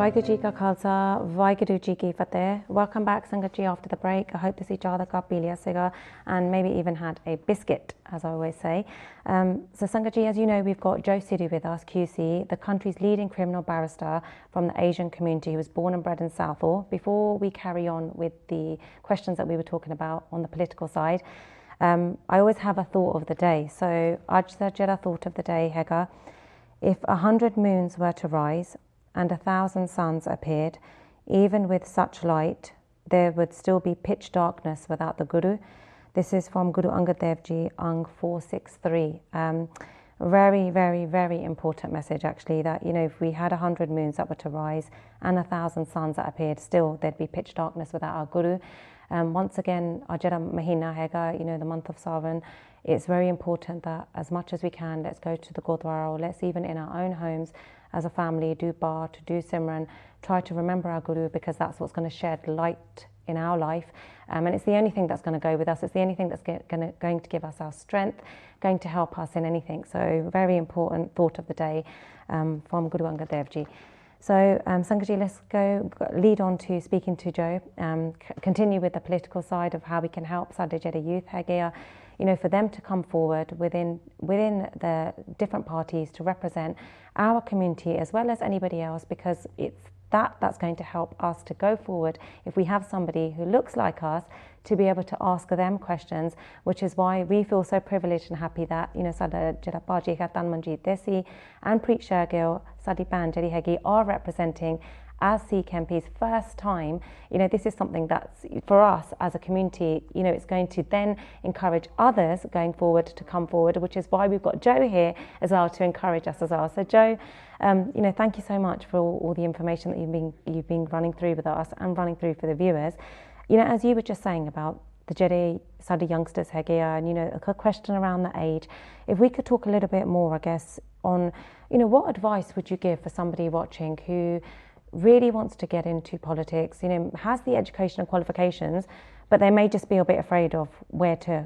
Vaheguru Ji Ka Khalsa, Vaheguru Ji Ki Fateh. Welcome back, Sangat Ji, after the break. I hope to see Chada Ka Pee Liya Siga and maybe even had a biscuit, as I always say. So Sangat Ji, as you know, we've got Joe Sidhu with us, QC, the country's leading criminal barrister from the Asian community who was born and bred in Southall. Before we carry on with the questions that we were talking about on the political side, I always have a thought of the day. So Aj the Jeda thought of the day, Hega. If 100 moons were to rise and 1,000 suns appeared, even with such light, there would still be pitch darkness without the Guru. This is from Guru Angad Dev Ji, Ang 463. Very, very, very important message, actually, that, you know, if we had 100 moons that were to rise and 1,000 suns that appeared, still there'd be pitch darkness without our Guru. Once again, Ajara Mahina Hega, you know, the month of Savan, it's very important that as much as we can, let's go to the Gurdwara, or let's even in our own homes as a family do bar, to do Simran, try to remember our Guru, because that's what's going to shed light in our life. And it's the only thing that's going to go with us. It's the only thing that's going to give us our strength, going to help us in anything. So very important thought of the day from Guru Angad Dev Ji. So Sangaji, let's lead on to speaking to Joe, continue with the political side of how we can help Sadhajeda youth, Hagea, you know, for them to come forward within the different parties to represent our community as well as anybody else, because it's that's going to help us to go forward if we have somebody who looks like us to be able to ask them questions, which is why we feel so privileged and happy that, you know, Sada Jirapaji Hatan Manjeet Desi and Preet Shergill, Sadi Pan Jeri Hegi are representing as Sikh MPs first time. You know, this is something that's for us as a community, you know, it's going to then encourage others going forward to come forward, which is why we've got Joe here as well to encourage us as well. So Joe, you know, thank you so much for all the information that you've been running through with us and running through for the viewers. You know, as you were just saying about the Jedi Sadi youngsters Hegia, and, you know, a question around the age, if we could talk a little bit more, I guess, on, you know, what advice would you give for somebody watching who really wants to get into politics, you know, has the education and qualifications, but they may just be a bit afraid of where to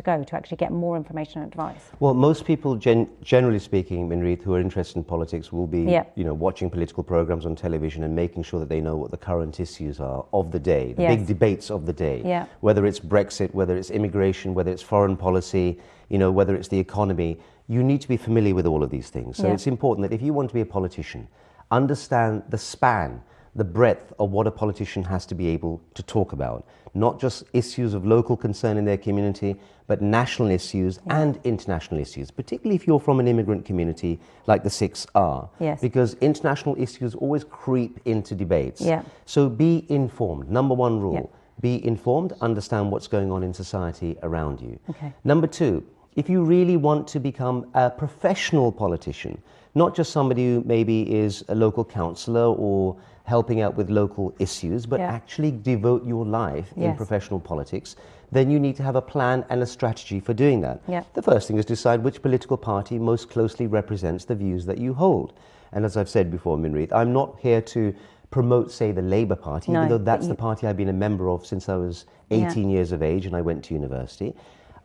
go to actually get more information and advice? Well, most people, generally speaking, Minreet, who are interested in politics will be, you know, watching political programs on television and making sure that they know what the current issues are of the day, the big debates of the day, whether it's Brexit, whether it's immigration, whether it's foreign policy, you know, whether it's the economy. You need to be familiar with all of these things. So it's important that if you want to be a politician, understand the span, the breadth of what a politician has to be able to talk about. Not just issues of local concern in their community, but national issues and international issues, particularly if you're from an immigrant community like the Sikhs are. Because international issues always creep into debates. So be informed. Number one rule, be informed, understand what's going on in society around you. Number two, if you really want to become a professional politician, not just somebody who maybe is a local councillor or helping out with local issues, but actually devote your life in professional politics, then you need to have a plan and a strategy for doing that. The first thing is decide which political party most closely represents the views that you hold. And as I've said before, Minreet, I'm not here to promote, say, the Labour Party, even though that's the party I've been a member of since I was 18 years of age and I went to university.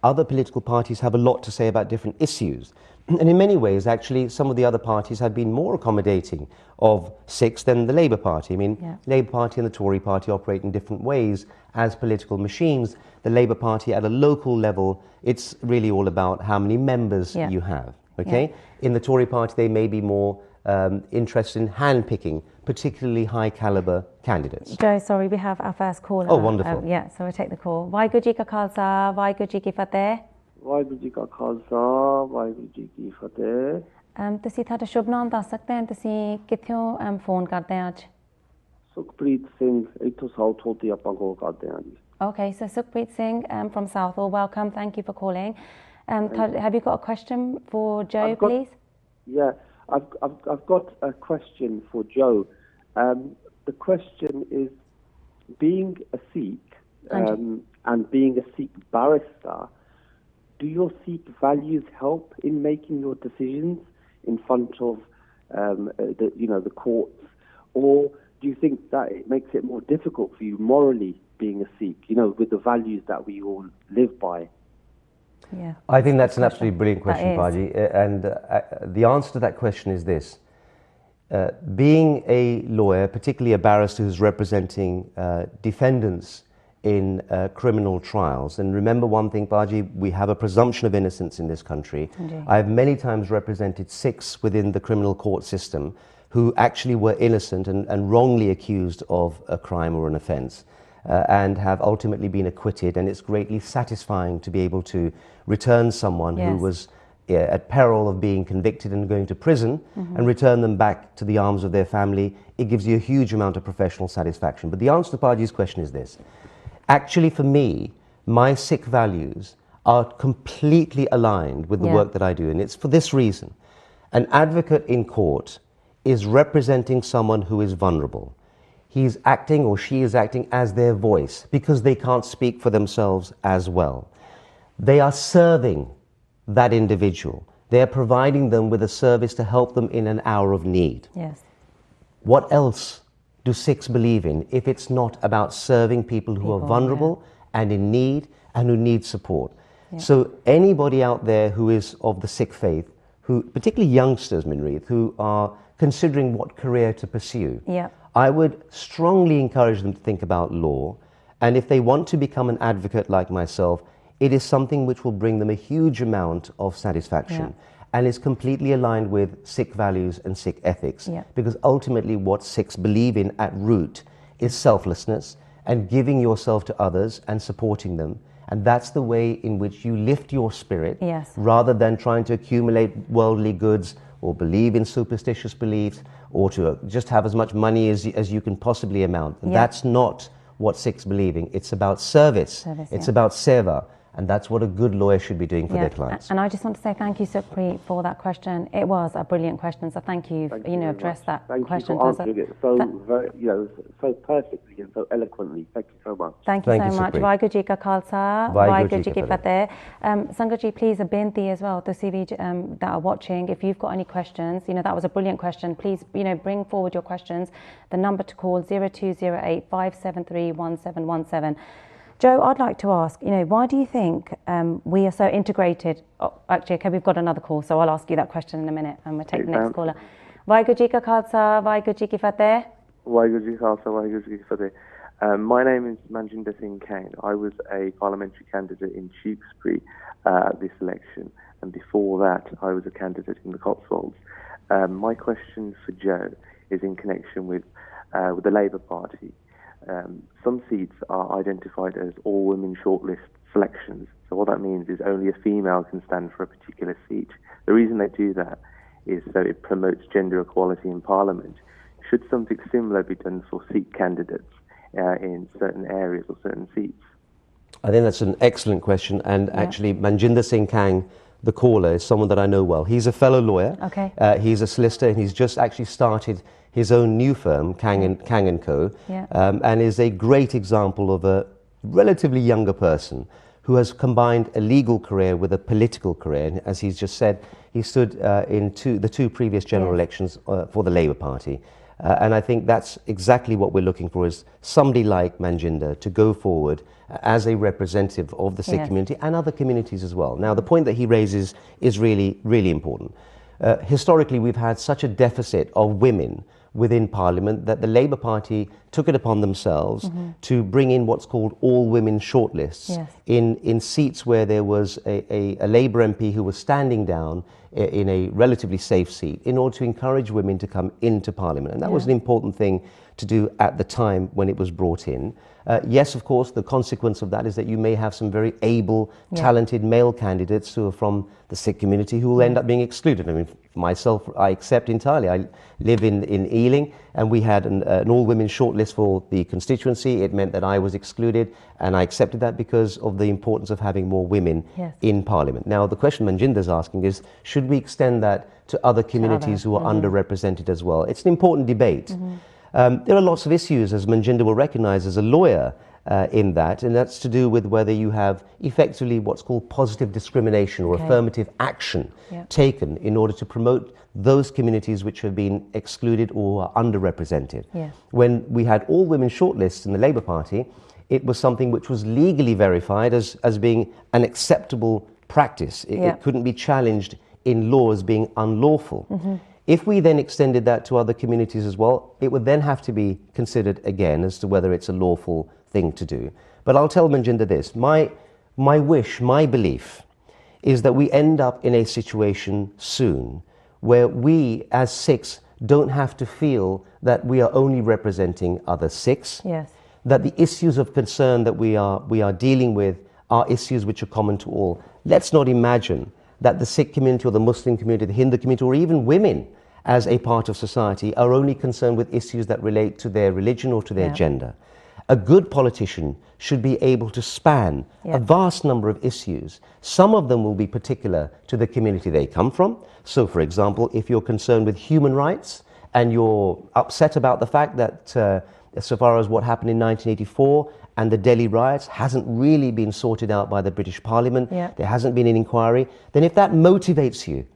Other political parties have a lot to say about different issues. And in many ways, actually, some of the other parties have been more accommodating of Sikhs than the Labour Party. I mean, Labour Party and the Tory Party operate in different ways as political machines. The Labour Party at a local level, it's really all about how many members you have, okay? In the Tory Party, they may be more interested in hand-picking particularly high-caliber candidates. Joe, sorry, we have our first caller. Oh, wonderful. So we'll take the call. Vaheguru Ji Ka Khalsa, Vaheguru Ji Ki Fateh. Waheguru ji ਕਾ ਖਾਲਸਾ ਵਾਹਿਗੁਰੂ ਜੀ ਕੀ ਫਤਿਹ ਤੁਸੀਂ ਤੁਹਾਡਾ ਸ਼ੁਭ ਨਾਮ ਦੱਸ ਸਕਦੇ ਹੋ ਤੁਸੀਂ ਕਿੱਥੋਂ ਫੋਨ ਕਰਦੇ ਆ ਅੱਜ ਸੁਖਪ੍ਰੀਤ ਸਿੰਘ ਇੱਥੋਂ ਸਾਊਥ ਹੋਲ ਤੋਂ ਆਪਾਂ ਕਾਲ ਕਰਦੇ ਆ ਜੀ Okay, so Sukhpreet Singh from Southall, welcome, thank you for calling. Have you got a question for Joe, please? Yeah, I've got a question for Joe. The question is, being a Sikh and being a Sikh barrister, do your Sikh values help in making your decisions in front of the courts, or do you think that it makes it more difficult for you morally being a Sikh, with the values that we all live by? Yeah, I think that's an absolutely brilliant question, Paji. And the answer to that question is this. being a lawyer, particularly a barrister who's representing defendants in criminal trials, and remember one thing, Baji, we have a presumption of innocence in this country. Indeed. I have many times represented Sikhs within the criminal court system who actually were innocent and wrongly accused of a crime or an offence, and have ultimately been acquitted, and it's greatly satisfying to be able to return someone who was at peril of being convicted and going to prison, and return them back to the arms of their family. It gives you a huge amount of professional satisfaction. But the answer to Baji's question is this. Actually, for me, my Sikh values are completely aligned with the work that I do, and it's for this reason. An advocate in court is representing someone who is vulnerable. He's acting, or she is acting, as their voice because they can't speak for themselves as well. They are serving that individual. They're providing them with a service to help them in an hour of need. Yes. What else do Sikhs believe in if it's not about serving people who are vulnerable and in need and who need support? Yeah. So anybody out there who is of the Sikh faith, who, particularly youngsters, Minreet, who are considering what career to pursue, I would strongly encourage them to think about law. And if they want to become an advocate like myself, it is something which will bring them a huge amount of satisfaction, and is completely aligned with Sikh values and Sikh ethics. Because ultimately what Sikhs believe in at root is selflessness and giving yourself to others and supporting them. And that's the way in which you lift your spirit, rather than trying to accumulate worldly goods or believe in superstitious beliefs or to just have as much money as you can possibly amount. That's not what Sikhs believe in. It's about service. It's about seva. And that's what a good lawyer should be doing for their clients. And I just want to say thank you, Sukhpreet, for that question. It was a brilliant question, so thank you. Address that question. Thank you for answering it so, so perfectly and so eloquently. Thank you so much. Thank you so much. Vaheguru Ji Ka Khalsa, Vaheguru Ji Ki Fateh. Sangat Ji, please, a binti as well, those that are watching, if you've got any questions, that was a brilliant question. Please, bring forward your questions. The number to call 0208 573 1717. Joe, I'd like to ask, why do you think we are so integrated? Oh, actually, okay, we've got another call, so I'll ask you that question in a minute, and we'll take the next caller. Vaheguru Ji Ka Khalsa, Vaheguru Ji Ki Fateh. Vaheguru Ji Ka Khalsa, Vaheguru Ji Ki Fateh. My name is Manjinder Singh Kang. I was a parliamentary candidate in Tewkesbury this election, and before that, I was a candidate in the Cotswolds. My question for Joe is in connection with the Labour Party. Some seats are identified as all-women shortlist selections. So what that means is only a female can stand for a particular seat. The reason they do that is so it promotes gender equality in Parliament. Should something similar be done for Sikh candidates in certain areas or certain seats? I think that's an excellent question. And actually, Manjinder Singh Kang, the caller, is someone that I know well. He's a fellow lawyer. Okay. He's a solicitor, and he's just actually started his own new firm, Kang & Co, and is a great example of a relatively younger person who has combined a legal career with a political career. And as he's just said, he stood in the two previous general elections for the Labour Party. And I think that's exactly what we're looking for, is somebody like Manjinder to go forward as a representative of the Sikh community and other communities as well. Now, the point that he raises is really, really important. Historically, we've had such a deficit of women within Parliament that the Labour Party took it upon themselves to bring in what's called all-women shortlists in seats where there was a Labour MP who was standing down in a relatively safe seat in order to encourage women to come into Parliament. And that was an important thing to do at the time when it was brought in. Yes, of course, the consequence of that is that you may have some very able, talented male candidates who are from the Sikh community who will end up being excluded. I mean, myself, I accept entirely. I live in Ealing, and we had an all-women shortlist for the constituency. It meant that I was excluded, and I accepted that because of the importance of having more women in Parliament. Now, the question Manjinder's asking is, should we extend that to other communities who are underrepresented as well? It's an important debate. There are lots of issues, as Manjinder will recognise as a lawyer, in that, and that's to do with whether you have effectively what's called positive discrimination or affirmative action taken in order to promote those communities which have been excluded or are underrepresented. When we had all women shortlists in the Labour Party, it was something which was legally verified as being an acceptable practice. It couldn't be challenged in law as being unlawful. If we then extended that to other communities as well, it would then have to be considered again as to whether it's a lawful thing to do. But I'll tell Manjinder this, my wish, my belief, is that we end up in a situation soon where we as Sikhs don't have to feel that we are only representing other Sikhs, yes. that the issues of concern that we are dealing with are issues which are common to all. Let's not imagine that the Sikh community or the Muslim community, the Hindu community, or even women as a part of society are only concerned with issues that relate to their religion or to their gender. A good politician should be able to span a vast number of issues. Some of them will be particular to the community they come from. So, for example, if you're concerned with human rights and you're upset about the fact that so far as what happened in 1984 and the Delhi riots hasn't really been sorted out by the British Parliament, there hasn't been an inquiry, then if that motivates you,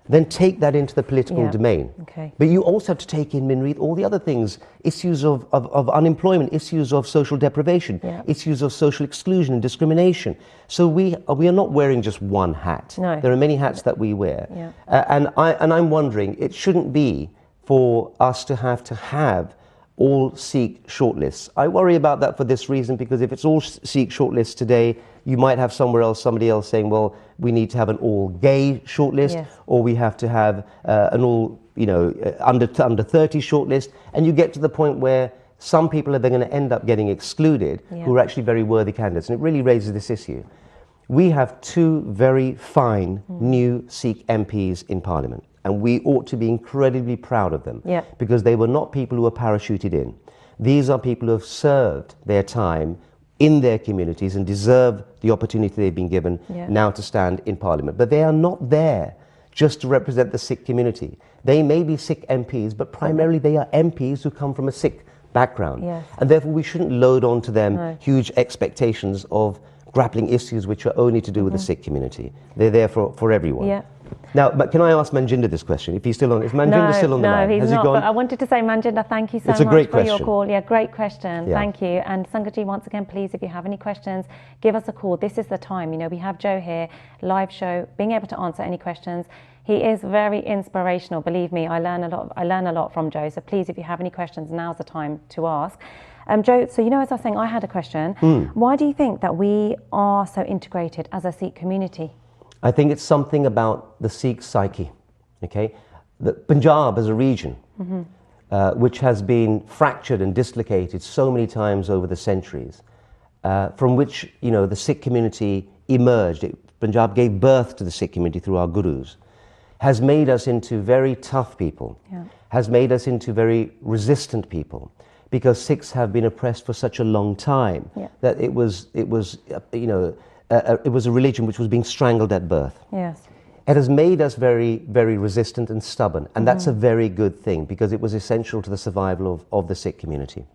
then take that into the political domain. Okay. But you also have to take in, Minreet, all the other things, issues of unemployment, issues of social deprivation, issues of social exclusion and discrimination. So we are not wearing just one hat. No. There are many hats that we wear. And I'm wondering, it shouldn't be for us to have all Sikh shortlists. I worry about that for this reason, because if it's all Sikh shortlists today, you might have somebody else saying, well, we need to have an all-gay shortlist, or we have to have an all, under 30 shortlist, and you get to the point where some people are then going to end up getting excluded who are actually very worthy candidates, and it really raises this issue. We have two very fine new Sikh MPs in Parliament, and we ought to be incredibly proud of them, because they were not people who were parachuted in. These are people who have served their time in their communities and deserve the opportunity they've been given now to stand in Parliament. But they are not there just to represent the Sikh community. They may be Sikh MPs, but primarily they are MPs who come from a Sikh background. And therefore we shouldn't load onto them huge expectations of grappling issues which are only to do with the Sikh community. They're there for everyone. Now, but can I ask Manjinder this question? If he's still on, is Manjinder still on the line? No, he's Has not. He gone? But I wanted to say, Manjinder, thank you so It's a much great for question. your call. Yeah, great question. Thank you. And Sangatji, once again, please, if you have any questions, give us a call. This is the time. We have Joe here, live show, being able to answer any questions. He is very inspirational. Believe me, I learn a lot from Joe. So please, if you have any questions, now's the time to ask. Joe, so as I was saying, I had a question. Why do you think that we are so integrated as a Sikh community? I think it's something about the Sikh psyche, okay? The Punjab as a region, which has been fractured and dislocated so many times over the centuries, from which, the Sikh community emerged. Punjab gave birth to the Sikh community through our gurus, has made us into very tough people, has made us into very resistant people, because Sikhs have been oppressed for such a long time that it was a religion which was being strangled at birth. It has made us very, very resistant and stubborn, and that's a very good thing, because it was essential to the survival of the Sikh community.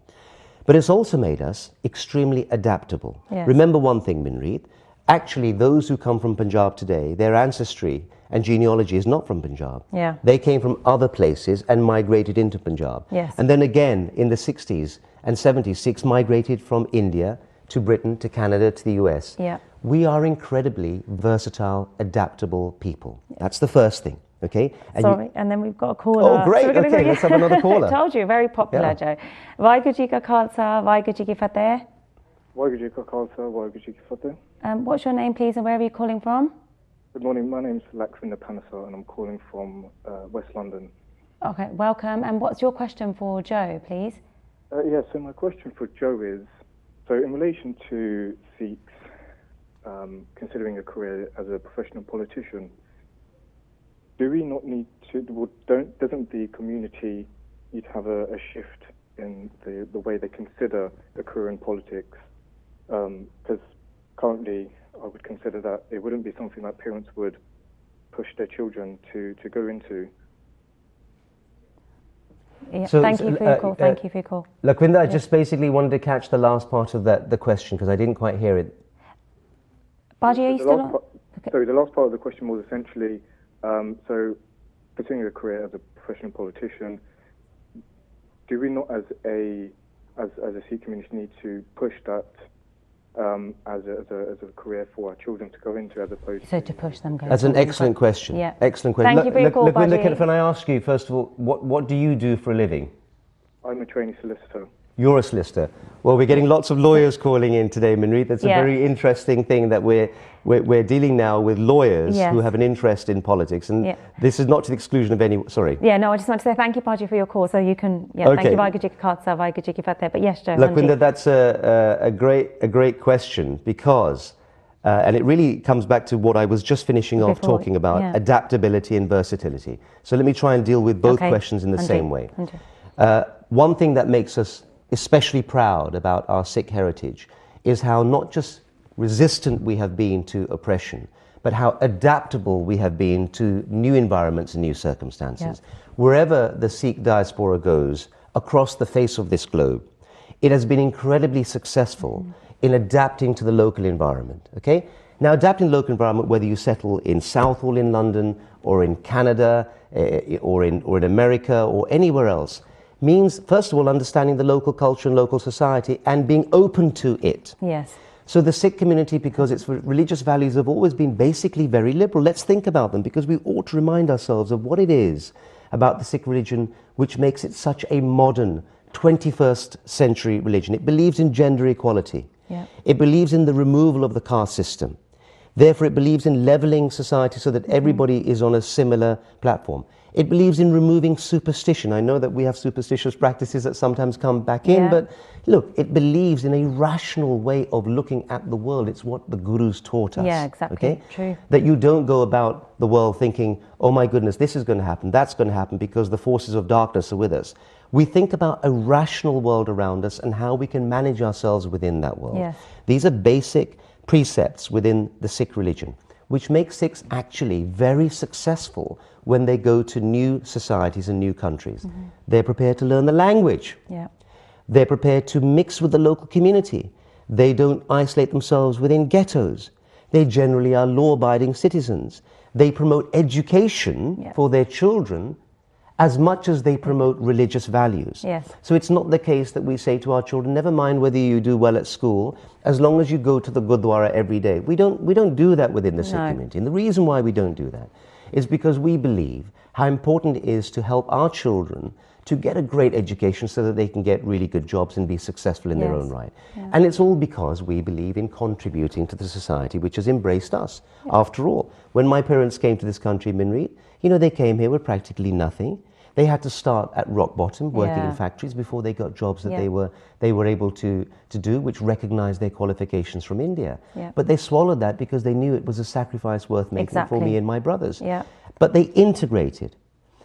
But it's also made us extremely adaptable. Remember one thing, Minreet, actually those who come from Punjab today, their ancestry and genealogy is not from Punjab. They came from other places and migrated into Punjab. And then again, in the 60s and 70s, Sikhs migrated from India to Britain, to Canada, to the US. We are incredibly versatile, adaptable people. That's the first thing, okay? And and then we've got a caller. Oh, great, so okay, let's have another caller. I told you, very popular, Joe. Vaheguru Ji Ka Khalsa, Vaheguru Ji Ki Fateh. Vaheguru Ji Ka Khalsa, Vaheguru Ji Ki Fateh. What's your name, please, and where are you calling from? Good morning, my name's Lakwinder Panasar, and I'm calling from West London. Okay, welcome. And what's your question for Joe, please? So my question for Joe is, so in relation to Sikhs considering a career as a professional politician, do we not need to, doesn't the community need to have a shift in the way they consider a career in politics? Because currently I would consider that it wouldn't be something that parents would push their children to go into. Thank you for your call. Thank you for your call. Lakwinder, I just basically wanted to catch the last part of the question, because I didn't quite hear it. Baji, are you still on? Sorry, the last part of the question was essentially, so pursuing a career as a professional politician, do we not as a Sikh community need to push that as a career for our children to go into, as opposed to push them. That's an excellent question. Yeah. Excellent question. Thank you for your call, Lakwinda, can I ask you first of all, what do you do for a living? I'm a trainee solicitor. You're a solicitor. Well, we're getting lots of lawyers calling in today, Minreet. That's a very interesting thing that we're dealing now with lawyers who have an interest in politics, and this is not to the exclusion of any. Sorry. Yeah, no, I just want to say thank you, Paji, for your call. So you can, thank you, Vaiguru Ji Ka Khalsa, Vaiguru Ji Ki Fateh. But yes, Joe. Lakwinda, that's a great question, because, and it really comes back to what I was just finishing off talking about, adaptability and versatility. So let me try and deal with both questions in the same way. One thing that makes us especially proud about our Sikh heritage is how not just resistant we have been to oppression, but how adaptable we have been to new environments and new circumstances. Wherever the Sikh diaspora goes across the face of this globe, it has been incredibly successful in adapting to the local environment. Okay? Now, adapting to the local environment, whether you settle in Southall in London or in Canada or in America or anywhere else, means, first of all, understanding the local culture and local society and being open to it. Yes. So the Sikh community, because its religious values have always been basically very liberal, let's think about them, because we ought to remind ourselves of what it is about the Sikh religion which makes it such a modern 21st century religion. It believes in gender equality. It believes in the removal of the caste system. Therefore, it believes in levelling society so that everybody is on a similar platform. It believes in removing superstition. I know that we have superstitious practices that sometimes come back in, but look, it believes in a rational way of looking at the world. It's what the gurus taught us. Yeah, exactly. Okay? True. That you don't go about the world thinking, oh my goodness, this is going to happen, that's going to happen because the forces of darkness are with us. We think about a rational world around us and how we can manage ourselves within that world. Yes. These are basic precepts within the Sikh religion, which makes Sikhs actually very successful when they go to new societies and new countries. They're prepared to learn the language. They're prepared to mix with the local community. They don't isolate themselves within ghettos. They generally are law-abiding citizens. They promote education for their children as much as they promote religious values. So it's not the case that we say to our children, never mind whether you do well at school, as long as you go to the Gurdwara every day. We don't do that within the Sikh community. And the reason why we don't do that is because we believe how important it is to help our children to get a great education so that they can get really good jobs and be successful in their own right. And it's all because we believe in contributing to the society which has embraced us. After all, when my parents came to this country, Minreet, you know, they came here with practically nothing. They had to start at rock bottom, working in factories before they got jobs that they were able to do, which recognized their qualifications from India. But they swallowed that because they knew it was a sacrifice worth making for me and my brothers. But they integrated.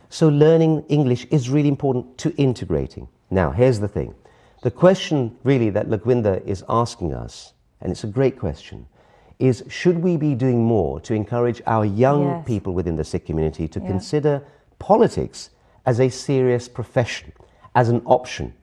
So learning English is really important to integrating. Now, here's the thing. The question really that Lakwinda is asking us, and it's a great question, is should we be doing more to encourage our young people within the Sikh community to consider politics as a serious profession, as an option?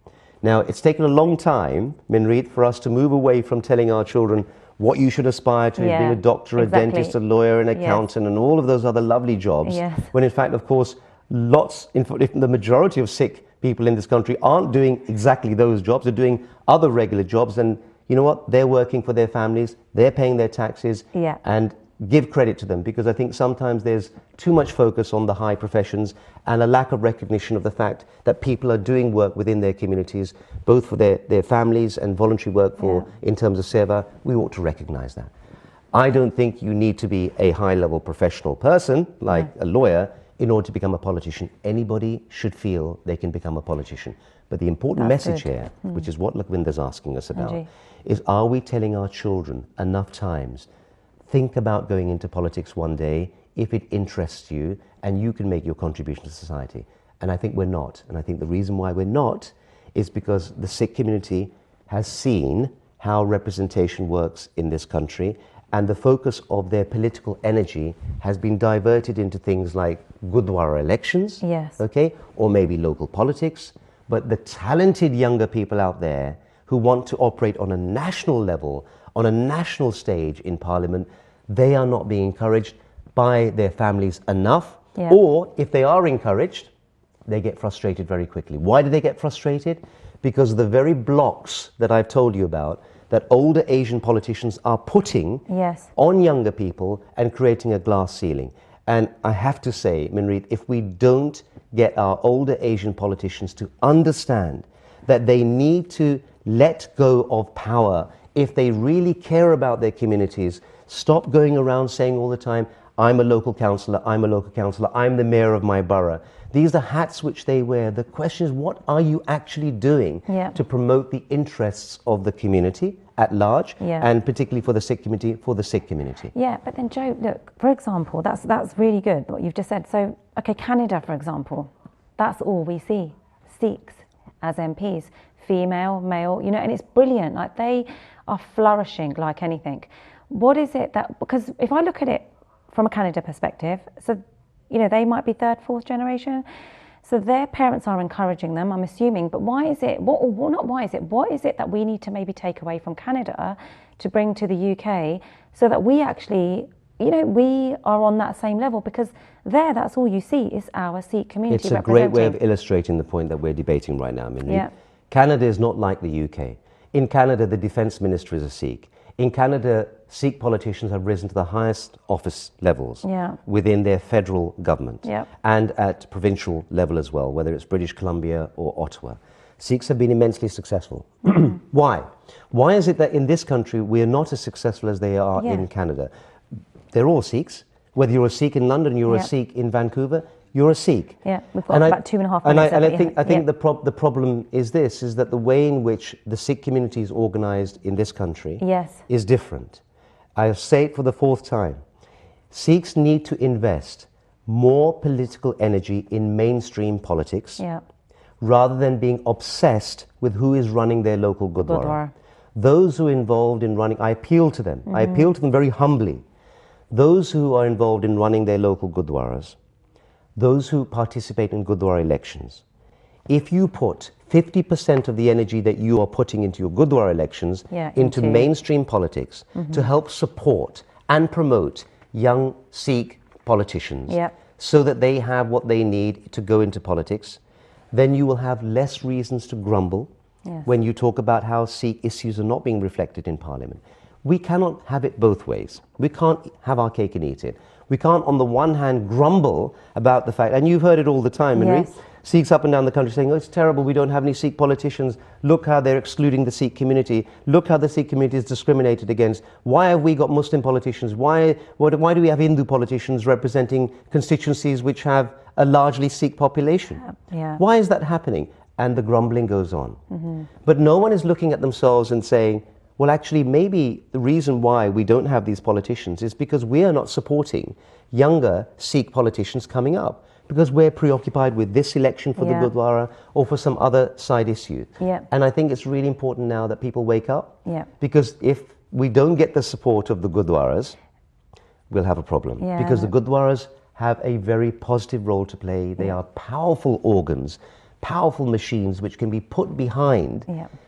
Now, it's taken a long time, Minreet, for us to move away from telling our children what you should aspire to, being a doctor, a dentist, a lawyer, an accountant, and all of those other lovely jobs, when in fact, of course, if the majority of Sikh people in this country aren't doing exactly those jobs, they're doing other regular jobs, and you know what, they're working for their families, they're paying their taxes, and give credit to them, because I think sometimes there's too much focus on the high professions and a lack of recognition of the fact that people are doing work within their communities, both for their families and voluntary work for in terms of seva. We ought to recognize that. I don't think you need to be a high-level professional person, like a lawyer, in order to become a politician. Anybody should feel they can become a politician. But the important message here, which is what Lakwinda's asking us about, is are we telling our children enough times, think about going into politics one day if it interests you and you can make your contribution to society? And I think we're not. And I think the reason why we're not is because the Sikh community has seen how representation works in this country, and the focus of their political energy has been diverted into things like Gurdwara elections, okay, or maybe local politics. But the talented younger people out there who want to operate on a national level, on a national stage in Parliament, they are not being encouraged by their families enough, or if they are encouraged, they get frustrated very quickly. Why do they get frustrated? Because the very blocks that I've told you about, that older Asian politicians are putting on younger people and creating a glass ceiling. And I have to say, Minreet, if we don't get our older Asian politicians to understand that they need to let go of power if they really care about their communities, stop going around saying all the time, I'm a local councillor, I'm a local councillor, I'm the mayor of my borough. These are hats which they wear. The question is, what are you actually doing to promote the interests of the community at large, and particularly for the Sikh community, Yeah, but then Joe, look, for example, that's really good what you've just said. So, okay, Canada, for example, that's all we see, Sikhs as MPs, female, male, you know, and it's brilliant. Like, they are flourishing like anything. What is it that, because if I look at it from a Canada perspective, so, you know, they might be third, fourth generation. So their parents are encouraging them, I'm assuming. But why is it, what is it that we need to maybe take away from Canada to bring to the UK so that we actually, you know, we are on that same level? Because there, that's all you see is our Sikh community. It's a great way of illustrating the point that we're debating right now, Minreet. Canada is not like the UK. In Canada, the defence minister is a Sikh. In Canada, Sikh politicians have risen to the highest office levels within their federal government and at provincial level as well, whether it's British Columbia or Ottawa. Sikhs have been immensely successful. Why? Why is it that in this country we are not as successful as they are in Canada? They're all Sikhs. Whether you're a Sikh in London, you're a Sikh in Vancouver, you're a Sikh. Yeah, we've got about 2.5 minutes. And I think the problem is this, is that the way in which the Sikh community is organised in this country is different. I'll say it for the fourth time. Sikhs need to invest more political energy in mainstream politics rather than being obsessed with who is running their local Gurdwara. Those who are involved in running, I appeal to them. I appeal to them very humbly. Those who are involved in running their local Gurdwaras, those who participate in Gurdwara elections, if you put 50% of the energy that you are putting into your Gurdwara elections into mainstream politics to help support and promote young Sikh politicians so that they have what they need to go into politics, then you will have less reasons to grumble when you talk about how Sikh issues are not being reflected in Parliament. We cannot have it both ways. We can't have our cake and eat it. We can't, on the one hand, grumble about the fact, and you've heard it all the time, Minreet, Sikhs up and down the country saying, oh, it's terrible, we don't have any Sikh politicians. Look how they're excluding the Sikh community. Look how the Sikh community is discriminated against. Why have we got Muslim politicians? Why do we have Hindu politicians representing constituencies which have a largely Sikh population? Why is that happening? And the grumbling goes on. But no one is looking at themselves and saying, well, actually, maybe the reason why we don't have these politicians is because we are not supporting younger Sikh politicians coming up, because we're preoccupied with this election for the Gurdwara or for some other side issue. And I think it's really important now that people wake up, because if we don't get the support of the Gurdwaras, we'll have a problem. Because the Gurdwaras have a very positive role to play. They are powerful organs, powerful machines which can be put behind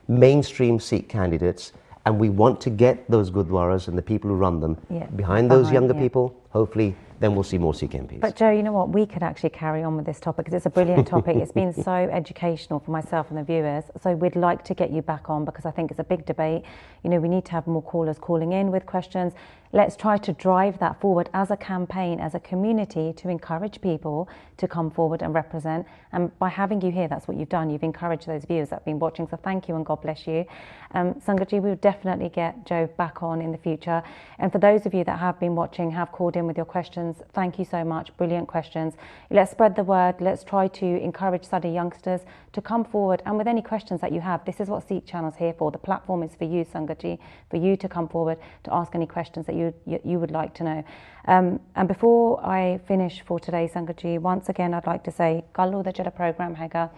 mainstream Sikh candidates. And we want to get those Gurdwaras and the people who run them behind those younger people. Hopefully, then we'll see more Sikh MPs. But Joe, you know what? We could actually carry on with this topic because it's a brilliant topic. It's been so educational for myself and the viewers. So we'd like to get you back on because I think it's a big debate. You know, we need to have more callers calling in with questions. Let's try to drive that forward as a campaign, as a community, to encourage people to come forward and represent. And by having you here, that's what you've done. You've encouraged those viewers that have been watching. So thank you and God bless you. Sangatji, we will definitely get Joe back on in the future. And for those of you that have been watching, have called in with your questions, thank you so much. Brilliant questions. Let's spread the word. Let's try to encourage Sadi youngsters to come forward. And with any questions that you have, this is what Sikh Channel's here for. The platform is for you, Sangatji, for you to come forward to ask any questions that you would like to know. And before I finish for today, Sangatji, once again, I'd like to say, Kallu da jada program hega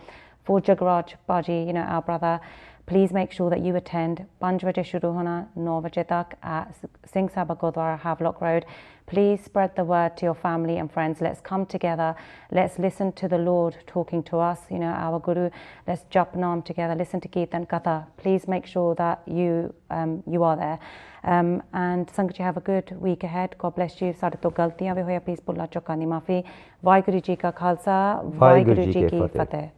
for Jagraj Baji, you know, our brother. Please make sure that you attend 5 baje shuru hona, 9 baje tak at Singh Sabha Gurdwara, Havelock Road. Please spread the word to your family and friends. Let's come together. Let's listen to the Lord talking to us, you know, our Guru. Let's jap naam together, listen to Kirtan Katha. Please make sure that you are there. And Sangat, you have a good week ahead. God bless you. Sade to galtiyan vi hoya, please pulla chokka di maafi. Vaheguru ji ka khalsa, Vaheguru ji ki fateh.